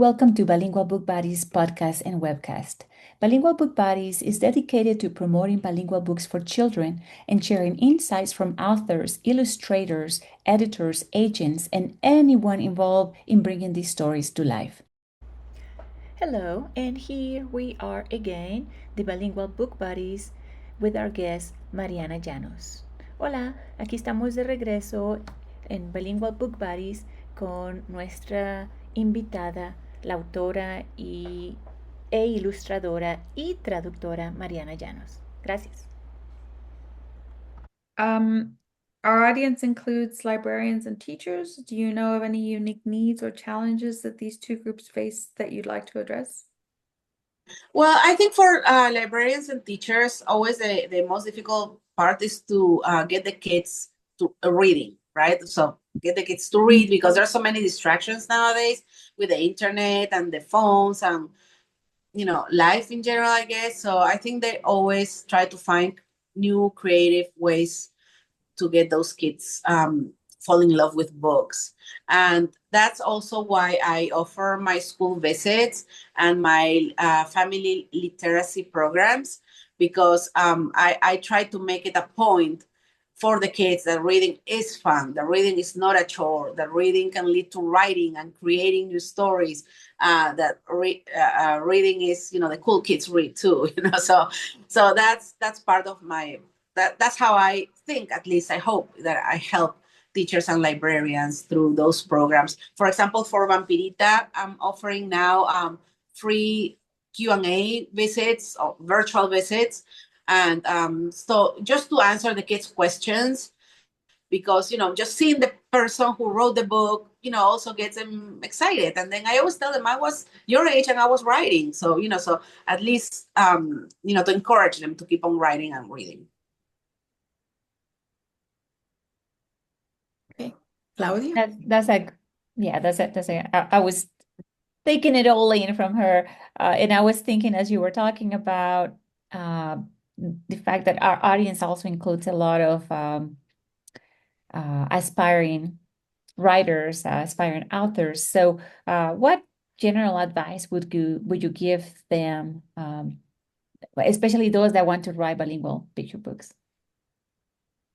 Welcome to Bilingual Book Buddies podcast and webcast. Bilingual Book Buddies is dedicated to promoting bilingual books for children and sharing insights from authors, illustrators, editors, agents, and anyone involved in bringing these stories to life. Hello, and here we are again, the Bilingual Book Buddies, with our guest Mariana Llanos. Hola, aquí estamos de regreso en Bilingual Book Buddies con nuestra invitada, la autora e ilustradora y traductora Mariana Llanos. Gracias. Our audience includes librarians and teachers. Do you know of any unique needs or challenges that these two groups face that you'd like to address? Well, I think for librarians and teachers, always the most difficult part is to get the kids to reading, right? So get the kids to read because there are so many distractions nowadays with the internet and the phones and, life in general, I guess. So I think they always try to find new creative ways to get those kids fall in love with books. And that's also why I offer my school visits and my family literacy programs, because I try to make it a point for the kids that reading is fun, that reading is not a chore, that reading can lead to writing and creating new stories, that reading is, the cool kids read too, so that's part of that's how I think, at least I hope that I help teachers and librarians through those programs. For example, for Vampirita, I'm offering now free Q&A visits or virtual visits. And so just to answer the kids' questions, because, just seeing the person who wrote the book, also gets them excited. And then I always tell them I was your age and I was writing. So, so at least, to encourage them to keep on writing and reading. Okay. Claudia? I was taking it all in from her. And I was thinking as you were talking about the fact that our audience also includes a lot of aspiring writers, aspiring authors. So what general advice would you give them, especially those that want to write bilingual picture books?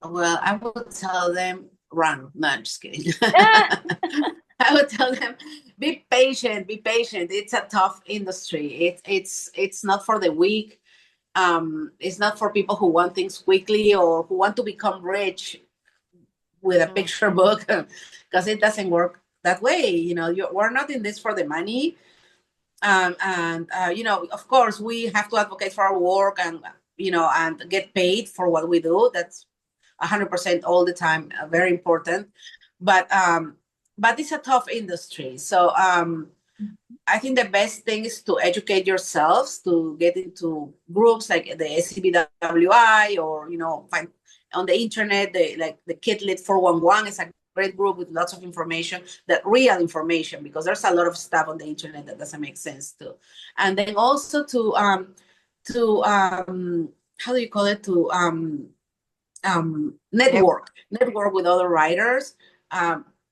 Well, I would tell them run. No, I'm just kidding. I would tell them be patient. It's a tough industry. It's not for the weak. It's not for people who want things quickly or who want to become rich with a picture book, because it doesn't work that way. We're not in this for the money. Of course, we have to advocate for our work and, and get paid for what we do. That's 100% all the time, very important. But it's a tough industry. So I think the best thing is to educate yourselves, to get into groups like the SCBWI or, find on the internet, the Kidlit 411 is a great group with lots of information, that real information, because there's a lot of stuff on the internet that doesn't make sense too. And then also to how do you call it? To network with other writers,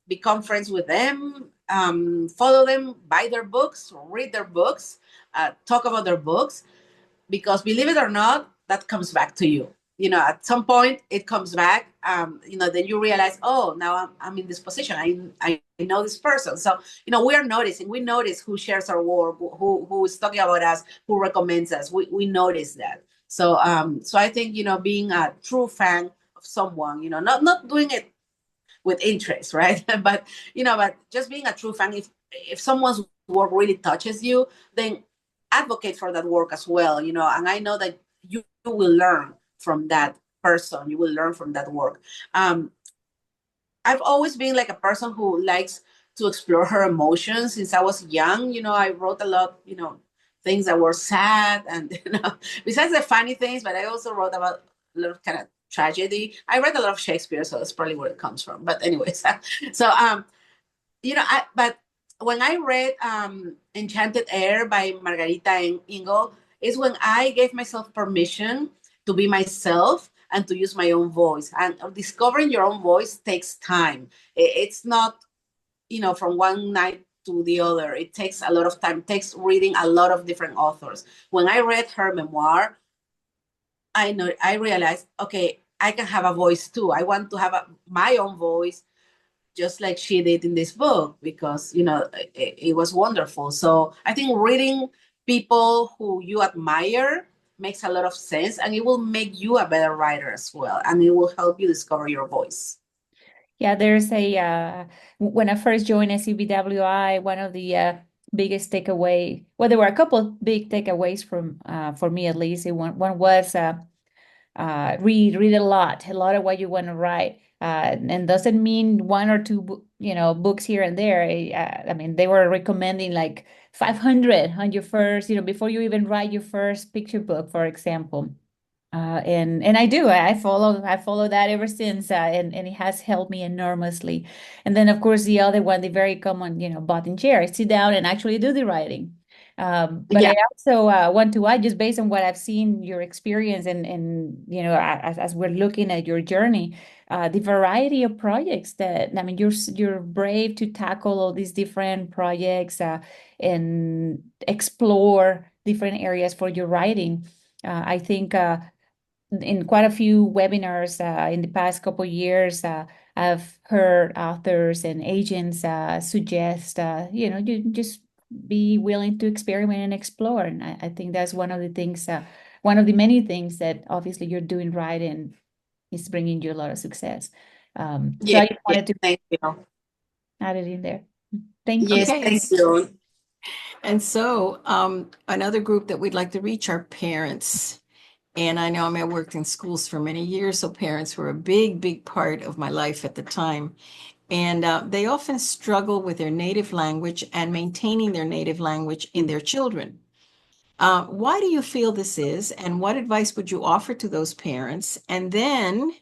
become friends with them, follow them, buy their books, read their books, talk about their books, because believe it or not, that comes back to you. At some point it comes back. Then you realize, oh, now I'm in this position. I know this person. So, we notice who shares our work, who is talking about us, who recommends us. We notice that. So, I think, being a true fan of someone, not doing it with interest, right? but just being a true fan. If someone's work really touches you, then advocate for that work as well, and I know that you will learn from that person. You will learn from that work. I've always been like a person who likes to explore her emotions since I was young. I wrote a lot, things that were sad and, besides the funny things, but I also wrote about a lot of kind of tragedy. I read a lot of Shakespeare, so that's probably where it comes from. But anyways, so, but when I read Enchanted Air by Margarita and Ingo, is when I gave myself permission to be myself and to use my own voice. And discovering your own voice takes time. It's not, from one night to the other. It takes a lot of time. It takes reading a lot of different authors. When I read her memoir, I realized, okay, I can have a voice too. I want to have my own voice, just like she did in this book, because it was wonderful. So I think reading people who you admire makes a lot of sense, and it will make you a better writer as well, and it will help you discover your voice. Yeah, there's when I first joined SCBWI, one of the biggest takeaway, well, there were a couple of big takeaways from for me at least. One was read a lot of what you want to write. And doesn't mean one or two, books here and there. I mean, they were recommending like 500 on your first, before you even write your first picture book, for example. And I follow that ever since, and it has helped me enormously. And then of course the other one, the very common, bot and chair, sit down and actually do the writing. But Yeah. I also want to add, just based on what I've seen, your experience, and as we're looking at your journey, the variety of projects that, I mean, you're brave to tackle all these different projects, and explore different areas for your writing. I think in quite a few webinars in the past couple of years, I've heard authors and agents suggest, you just be willing to experiment and explore. And I think that's one of the things, one of the many things that obviously you're doing right and is bringing you a lot of success. So Yeah, I just wanted to thank you. add it in there. Thank you. Yes, Okay. thank you. And so another group that we'd like to reach are parents. And I know I worked in schools for many years, so parents were a big, big part of my life at the time. And they often struggle with their native language and maintaining their native language in their children. Why do you feel this is, and what advice would you offer to those parents? And then,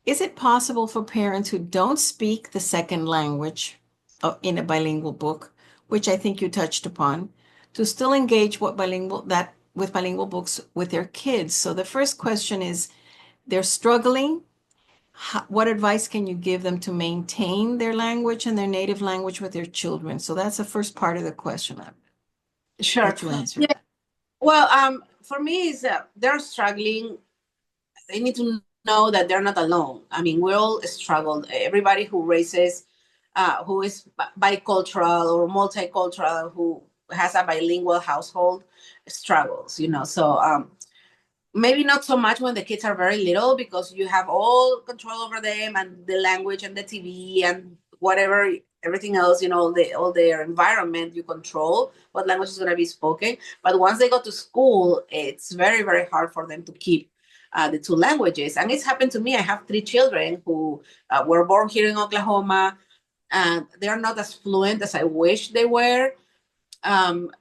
is it possible for parents who don't speak the second language in a bilingual book, which I think you touched upon, to still engage with bilingual books with their kids? So the first question is, they're struggling. What advice can you give them to maintain their language and their native language with their children? So that's the first part of the question. Sure. Let you answer Yeah. that. Well, for me, is they're struggling. They need to know that they're not alone. I mean, we all struggle. Everybody who raises, who is bicultural or multicultural, who has a bilingual household, struggles. So maybe not so much when the kids are very little, because you have all control over them and the language and the TV and whatever, everything else, all their environment, you control what language is going to be spoken. But once they go to school, it's very, very hard for them to keep the two languages. And it's happened to me. I have 3 children who were born here in Oklahoma, and they're not as fluent as I wish they were. And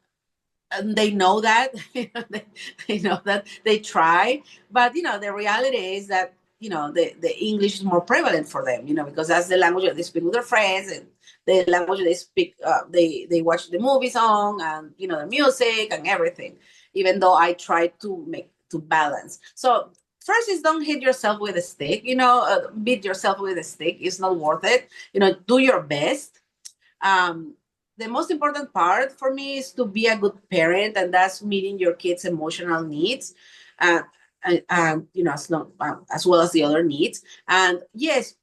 they know that. They know that, they try, but the reality is that the English is more prevalent for them, because that's the language that they speak with their friends, and the language they speak, they watch the movies on, and the music and everything, even though I try to balance. So first is, don't hit yourself with a stick, beat yourself with a stick. It's not worth it. Do your best. The most important part for me is to be a good parent, and that's meeting your kids' emotional needs, and as well as the other needs. And yes,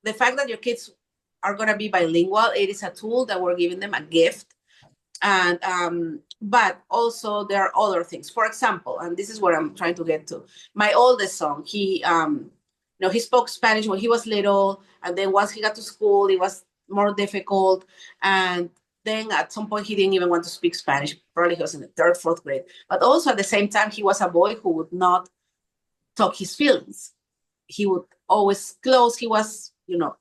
the fact that your kids are going to be bilingual, it is a tool that we're giving them, a gift. And but also there are other things. For example, and this is what I'm trying to get to. My oldest son, he he spoke Spanish when he was little, and then once he got to school, it was more difficult. And then at some point, he didn't even want to speak Spanish. Probably he was in the 3rd, 4th grade. But also at the same time, he was a boy who would not talk his feelings. He would always close. He was,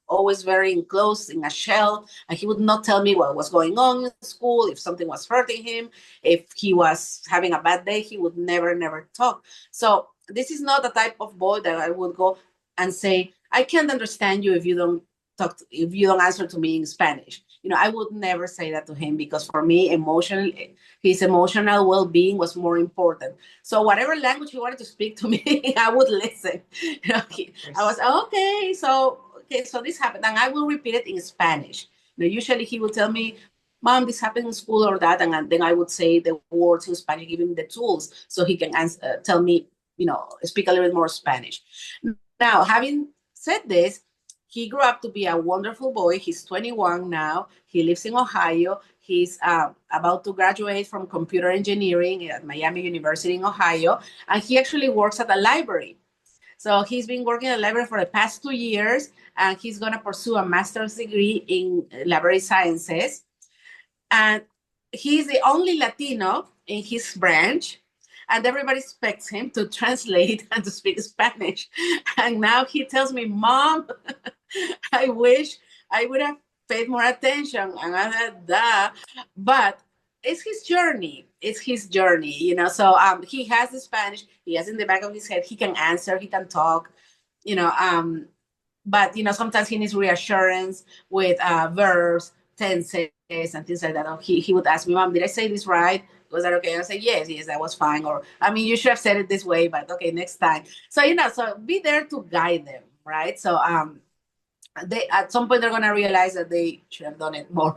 always very enclosed in a shell. And he would not tell me what was going on in school, if something was hurting him, if he was having a bad day. He would never, never talk. So this is not the type of boy that I would go and say, I can't understand you if you don't answer to me in Spanish. I would never say that to him, because for me, his emotional well-being was more important. So whatever language he wanted to speak to me, I would listen. I was okay. So this happened, and I will repeat it in Spanish. Usually he will tell me, Mom, this happened in school or that, and then I would say the words in Spanish, give him the tools so he can tell me, speak a little bit more Spanish. Now, having said this, he grew up to be a wonderful boy. He's 21 now. He lives in Ohio. He's about to graduate from computer engineering at Miami University in Ohio, and he actually works at a library. So he's been working at the library for the past 2 years, and he's going to pursue a master's degree in library sciences. And he's the only Latino in his branch, and everybody expects him to translate and to speak Spanish. And now he tells me, Mom, I wish I would have paid more attention. And I said, duh. But it's his journey. It's his journey, So he has the Spanish. He has in the back of his head. He can answer. He can talk, But sometimes he needs reassurance with verbs, tenses, and things like that. Or he would ask me, Mom, did I say this right? Was that okay? I say, yes, that was fine. Or, I mean, you should have said it this way, but okay, next time. So, so be there to guide them, right? So, they at some point they're going to realize that they should have done it more.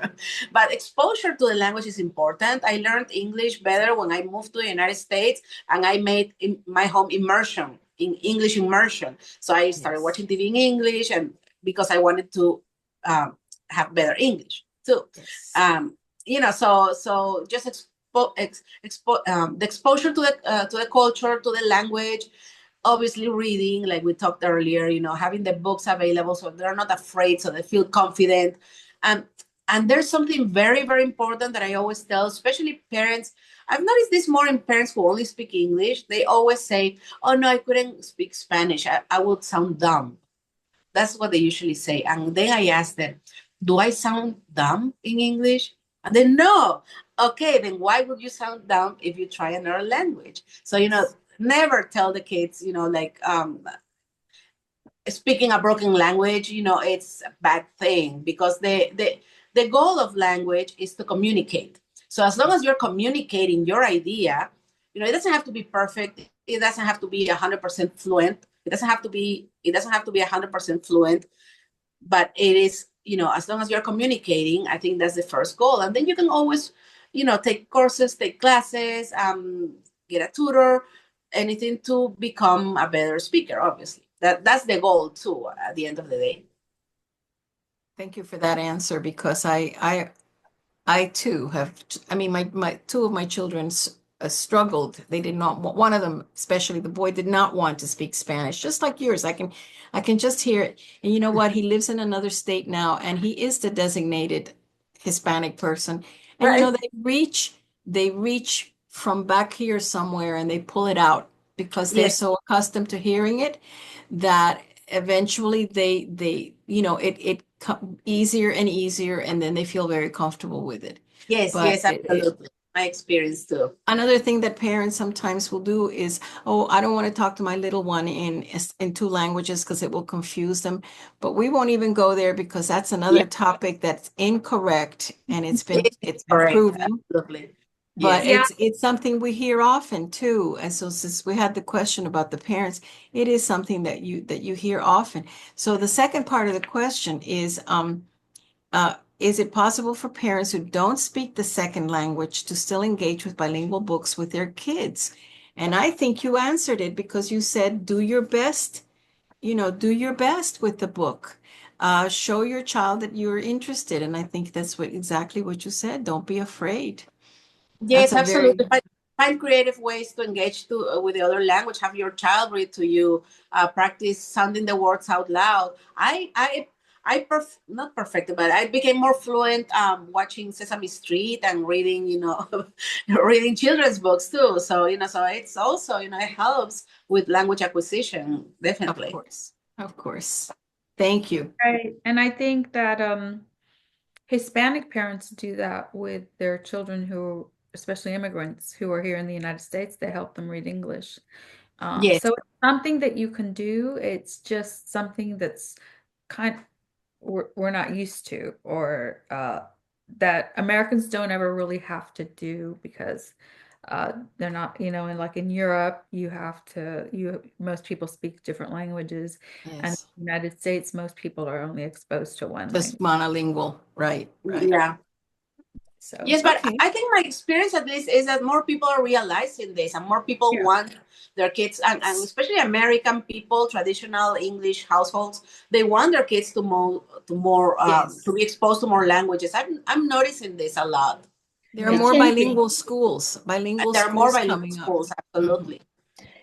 But exposure to the language is important. I learned English better when I moved to the United States, and I made my home immersion in English immersion. So I started watching TV in English, and because I wanted to have better English too. So just the exposure to the culture, to the language. Obviously reading, like we talked earlier, having the books available so they're not afraid, so they feel confident. And there's something very, very important that I always tell, especially parents. I've noticed this more in parents who only speak English. They always say, oh, no, I couldn't speak Spanish. I would sound dumb. That's what they usually say. And then I ask them, do I sound dumb in English? And then, no. Okay, then why would you sound dumb if you try another language? So, never tell the kids, speaking a broken language, it's a bad thing, because the goal of language is to communicate. So as long as you're communicating your idea, it doesn't have to be perfect. It doesn't have to be 100% fluent. It doesn't have to be 100% fluent, but it is, as long as you're communicating, I think that's the first goal. And then you can always, take courses, take classes, get a tutor, anything to become a better speaker. Obviously, that's the goal too, at the end of the day. Thank you for that answer, because I too have, I mean, my two of my children struggled. They did not want, one of them, especially the boy, did not want to speak Spanish, just like yours. I can just hear it. And you know what? He lives in another state now, and he is the designated Hispanic person. And Right. They reach from back here somewhere, and they pull it out because they're Yes. so accustomed to hearing it that eventually it easier and easier, and then they feel very comfortable with it. Yes, But yes, absolutely. My experience too. another thing that parents sometimes will do is, oh, I don't want to talk to my little one in two languages because it will confuse them. But we won't even go there, because that's another Yeah. topic that's incorrect, and it's been Correct. proven. Absolutely. But Yes. Yeah. it's something we hear often too. And so since we had the question about the parents, it is something that you hear often. So the second part of the question is it possible for parents who don't speak the second language to still engage with bilingual books with their kids? And I think you answered it, because you said, do your best, do your best with the book. Show your child that you're interested. And I think that's exactly what you said. Don't be afraid. That's Yes, a very absolutely. Find creative ways to engage with the other language. Have your child read to you. Practice sounding the words out loud. Not perfect, but I became more fluent watching Sesame Street and reading, reading children's books too. So so it's also it helps with language acquisition, Of definitely. course. Of course. Thank you. Right. And I think that Hispanic parents do that with their children who, especially immigrants who are here in the United States, they help them read English. Yes, So it's something that you can do. It's just something that's we're not used to, or that Americans don't ever really have to do, because They're not, and like in Europe, most people speak different languages, and in Yes. the United States, most people are only exposed to one Just language. monolingual. Right. Right. Yeah. So, Yes, but Okay. I think my experience at least is that more people are realizing this and more people yeah. want their kids and especially American people, traditional English households, they want their kids to more Yes. to be exposed to more languages. I'm noticing this a lot. There are It Yeah. more changing. And bilingual there are more schools bilingual coming up. schools, Mhm. absolutely.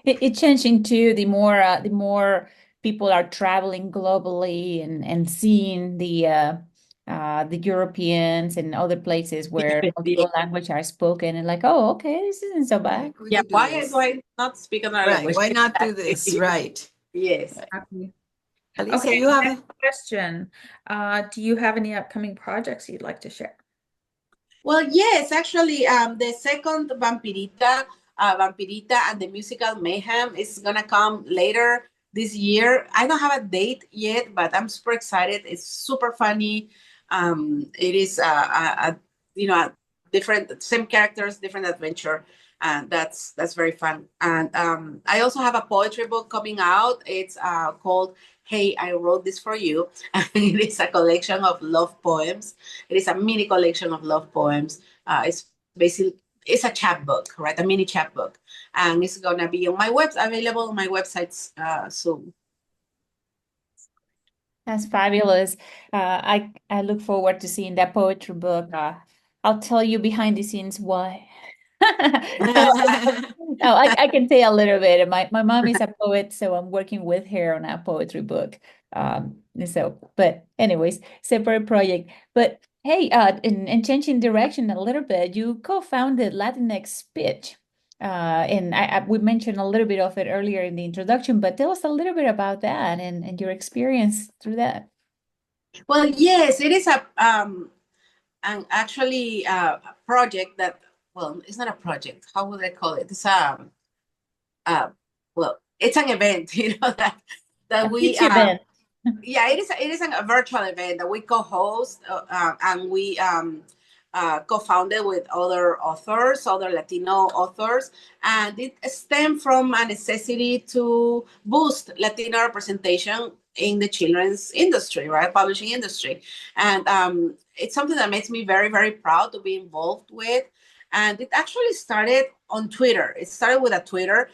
It changing too. The more people are traveling globally and seeing the Europeans and other places where Yeah. multiple languages are spoken, and like, oh, okay, this isn't so bad. We Yeah, could do why do this. I not speak another Right. language? Why not do this? Exactly. Right. Yes. Right. Happy. Alicia, Okay, you have next question. Do you have any upcoming projects you'd like to share? Well, yes, actually, the second Vampirita and the musical Mayhem is gonna come later this year. I don't have a date yet, but I'm super excited. It's super funny. It is a different same characters, different adventure, and that's very fun. And I also have a poetry book coming out. It's called "Hey, I Wrote This for You," and it is a collection of love poems. It is a mini collection of love poems. It's a chapbook, right? A mini chapbook, and it's gonna be on my available on my websites soon. That's fabulous. I look forward to seeing that poetry book. I'll tell you behind the scenes why. No, I can say a little bit. My mom is a poet, so I'm working with her on a poetry book. But anyways, separate project. But hey, in changing direction a little bit, you co-founded Latinx Speech. And we mentioned a little bit of it earlier in the introduction, but tell us a little bit about that and your experience through that. Well, yes, it is an actually a project that, well, it's not a project. How would I call it? It's uh, well, it's an event, that A we pitch event. yeah, it is a virtual event that we co-host and we co-founded with other authors, other Latino authors, and it stemmed from a necessity to boost Latino representation in the children's industry, right, publishing industry, and it's something that makes me very, very proud to be involved with. And it actually started on Twitter. It started with a Twitter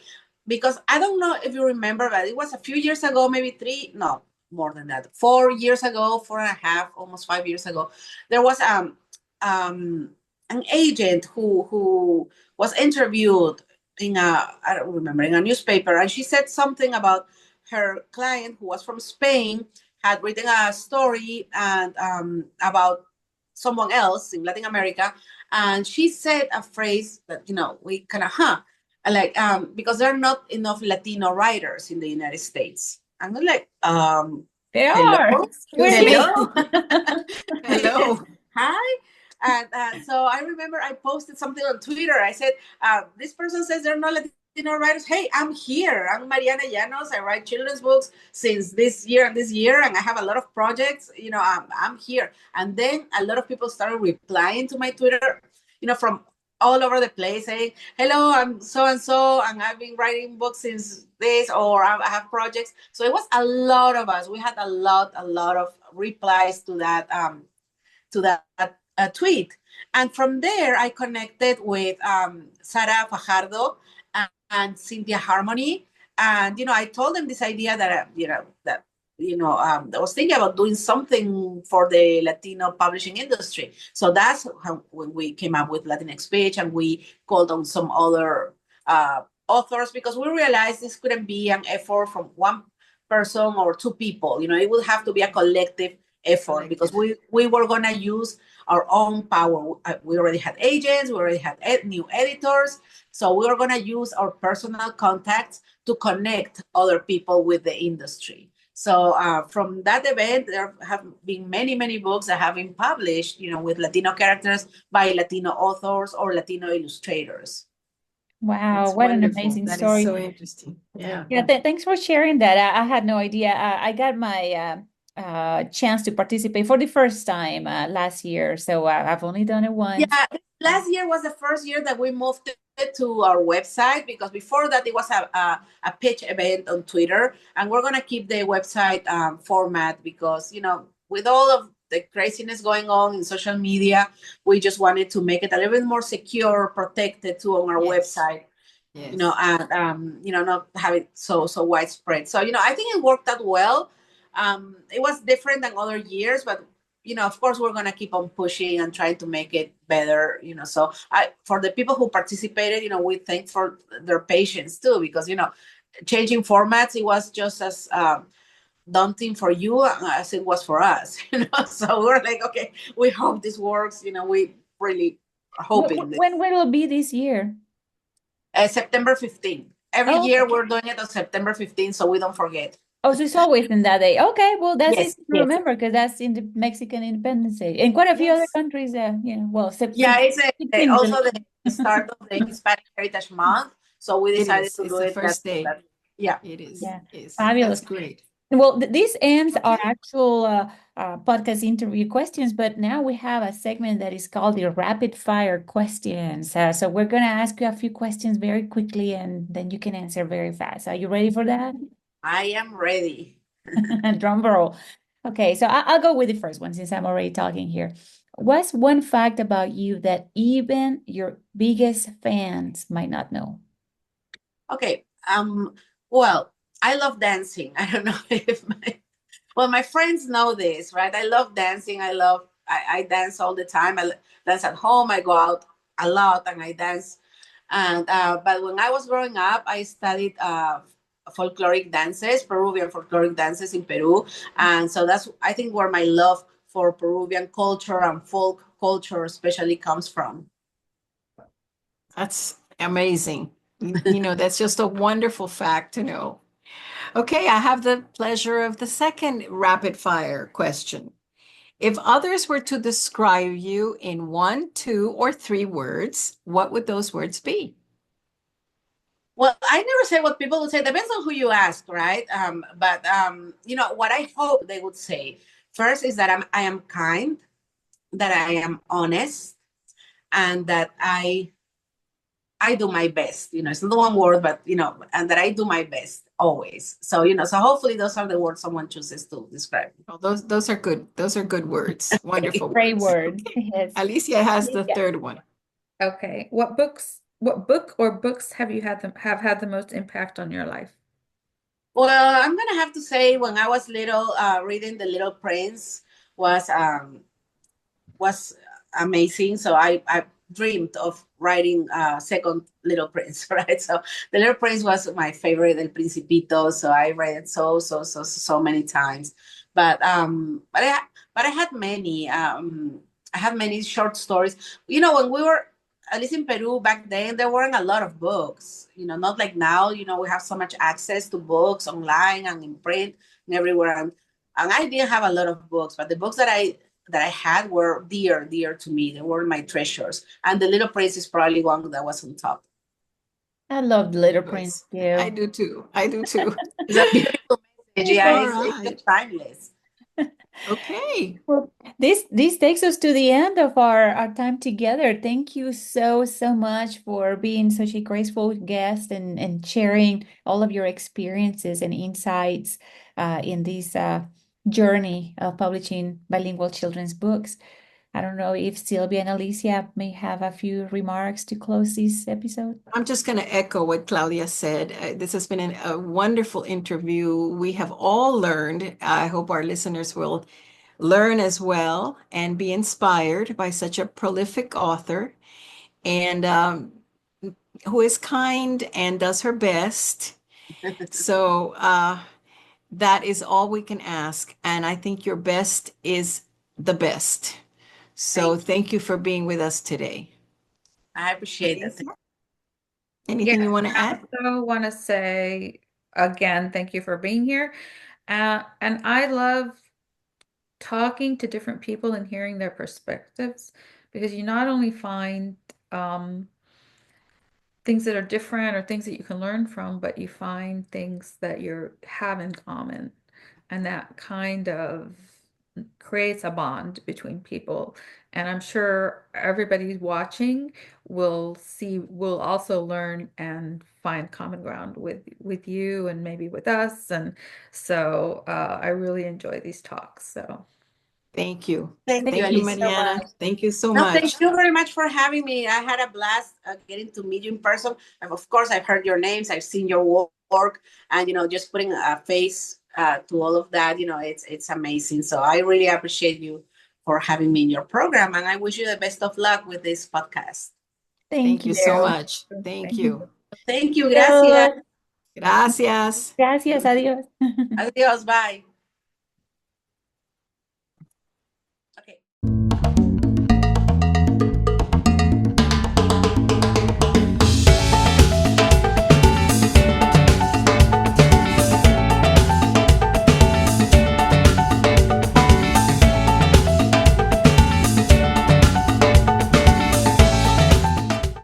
because I don't know if you remember, but it was a few years ago, maybe three, no, more than that, 4 years ago, 4.5, almost 5 years ago, there was um, an agent who was interviewed in I don't remember, in a newspaper, and she said something about her client who was from Spain had written a story and about someone else in Latin America, and she said a phrase that we kind of like because there are not enough Latino writers in the United States. I'm like, They are. hello, We're Excuse here. me. hello. Hello. Hi. And so I remember I posted something on Twitter. I said, this person says they're not Latino writers. Hey, I'm here. I'm Mariana Llanos. I write children's books since this year, and I have a lot of projects. I'm here. And then a lot of people started replying to my Twitter, from all over the place, saying, hello, I'm so and so, and I've been writing books since this, or I have projects. So it was a lot of us. We had a lot of replies to that tweet. And from there, I connected with Sara Fajardo and Cynthia Harmony. And, I told them this idea that, I was thinking about doing something for the Latino publishing industry. So that's how when we came up with Latinx Speech, and we called on some other authors, because we realized this couldn't be an effort from one person or two people. It would have to be a collective effort, because we were going to use our own power. We already had agents, we already had new editors, so we were going to use our personal contacts to connect other people with the industry. So from that event, there have been many books that have been published, with Latino characters by Latino authors or Latino illustrators. Wow, That's what an wonderful. amazing That story. is so interesting. Yeah. Yeah, thanks for sharing that. I had no idea. I got my chance to participate for the first time last year, so I've only done it once. Yeah, last year was the first year that we moved it to our website, because before that it was a pitch event on Twitter, and we're gonna keep the website format, because with all of the craziness going on in social media, we just wanted to make it a little bit more secure, protected too on our Yes. website. Yes. And not have it so widespread. So I think it worked out well. It was different than other years, but of course, we're gonna keep on pushing and trying to make it better. So for the people who participated, we thank for their patience too, because changing formats, it was just as daunting for you as it was for us. So we're like, okay, we hope this works. We really are hoping that When will it be this year? September 15th. Every Oh, year okay. we're doing it on September 15th, so we don't forget. Oh, so it's always in that day. Okay, well, that's Yes, easy to yes. remember because that's in the Mexican Independence Day. And quite a few other Yes. countries, well, Yeah, it's 16 is also the start of the Hispanic Heritage Month, so we It decided is. to It's do the it first day. yeah. It is. Yeah, Is. fabulous. That's great. Well, this ends our Okay. actual podcast interview questions, but now we have a segment that is called the rapid fire questions. So we're going to ask you a few questions very quickly, and then you can answer very fast. Are you ready for that? I am ready. Drum roll. Okay, so I'll go with the first one since I'm already talking here. What's one fact about you that even your biggest fans might not know? Okay. Well, I love dancing. I don't know if my friends know this, right? I love dancing. I dance all the time. I dance at home. I go out a lot and I dance. And but when I was growing up, I studied folkloric dances, Peruvian folkloric dances in Peru, and so that's, I think, where my love for Peruvian culture and folk culture especially comes from. That's amazing. That's just a wonderful fact to know. Okay, I have the pleasure of the second rapid fire question. If others were to describe you in 1, 2, or 3 words, what would those words be? Well, I never say what people would say. Depends on who you ask, right? But what I hope they would say first is that I am kind, that I am honest, and that I do my best. It's not one word, but and that I do my best always. So so hopefully those are the words someone chooses to describe me. Well, those are good. Those are good words. Wonderful Great words. word. Okay. Yes. Alicia has the Yeah. third one. Okay. What book or books have had the most impact on your life? Well, I'm gonna have to say, when I was little, reading The Little Prince was amazing. So I dreamed of writing second Little Prince, right? So The Little Prince was my favorite, El Principito. So I read it so many times. But I had many. I had many short stories. When we were, at least in Peru back then, there weren't a lot of books. Not like now. We have so much access to books online and in print and everywhere. And I didn't have a lot of books, but the books that I had were dear to me. They were my treasures. And The Little Prince is probably one that was on top. I love Little Prince I too. do too. I do too. It's a beautiful message. Yeah, All it's right. just timeless. Okay. Well, this takes us to the end of our time together. Thank you so much for being such a graceful guest and sharing all of your experiences and insights in this journey of publishing bilingual children's books. I don't know if Sylvia and Alicia may have a few remarks to close this episode. I'm just going to echo what Claudia said. This has been a wonderful interview. We have all learned. I hope our listeners will learn as well and be inspired by such a prolific author, and who is kind and does her best. So that is all we can ask. And I think your best is the best. So thank you for being with us today. I appreciate that. Alicia? Anything you want to I add? also want to say again, thank you for being here. And I love talking to different people and hearing their perspectives, because you not only find things that are different or things that you can learn from, but you find things that you have in common. And that kind of creates a bond between people. And I'm sure everybody watching will also learn and find common ground with you and maybe with us. And so I really enjoy these talks. So Thank you. Thank you, Thank you, Alicia, so Mariana. much. Thank you so No, much. thank you very much for having me. I had a blast getting to meet you in person. And of course, I've heard your names, I've seen your work, and just putting a face to all of that. It's amazing. So I really appreciate you for having me in your program, and I wish you the best of luck with this podcast. Thank you so much. Thank you. Thank you. Gracias. Gracias. Gracias, adiós. Adios. Bye.